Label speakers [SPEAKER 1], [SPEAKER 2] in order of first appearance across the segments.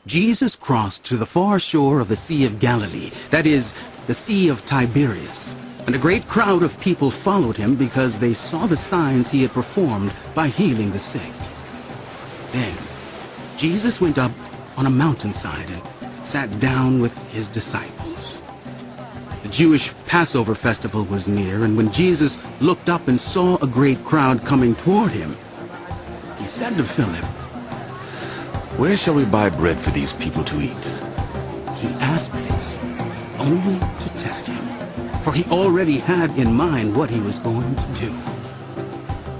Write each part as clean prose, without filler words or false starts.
[SPEAKER 1] Jesus crossed to the far shore of the Sea of Galilee, that is, the Sea of Tiberias. And a great crowd of people followed him because they saw the signs he had performed by healing the sick. Then Jesus went up on a mountainside and sat down with his disciples. The Jewish Passover festival was near, and when Jesus looked up and saw a great crowd coming toward him, he said to Philip,
[SPEAKER 2] Where shall we buy bread for these people to eat?
[SPEAKER 1] He asked this only to test him, for he already had in mind what he was going to do.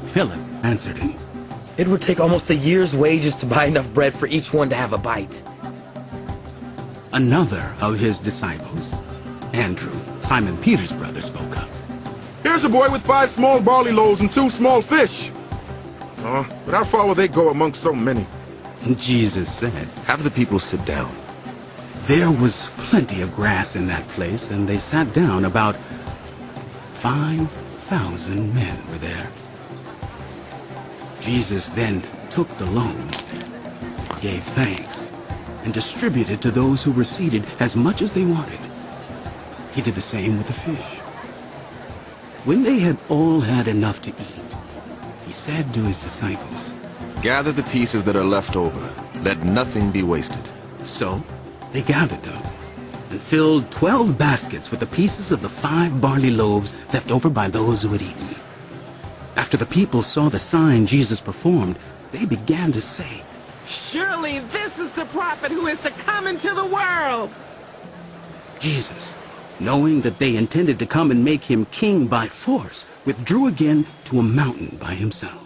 [SPEAKER 1] Philip answered him,
[SPEAKER 3] It would take almost a year's wages to buy enough bread for each one to have a bite.
[SPEAKER 1] Another of his disciples, Andrew, Simon Peter's brother, spoke up.
[SPEAKER 4] Here's a boy with 5 small barley loaves and 2 small fish. But how far will they go among so many?
[SPEAKER 1] Jesus said,
[SPEAKER 2] Have the people sit down.
[SPEAKER 1] There was plenty of grass in that place, and they sat down. About 5,000 men were there. Jesus then took the loaves, gave thanks, and distributed to those who were seated as much as they wanted. He did the same with the fish. When they had all had enough to eat, he said to his disciples,
[SPEAKER 2] Gather the pieces that are left over. Let nothing be wasted.
[SPEAKER 1] So they gathered them and filled 12 baskets with the pieces of the 5 barley loaves left over by those who had eaten. After the people saw the sign Jesus performed, they began to say,
[SPEAKER 5] Surely this is the prophet who is to come into the world.
[SPEAKER 1] Jesus, knowing that they intended to come and make him king by force, withdrew again to a mountain by himself.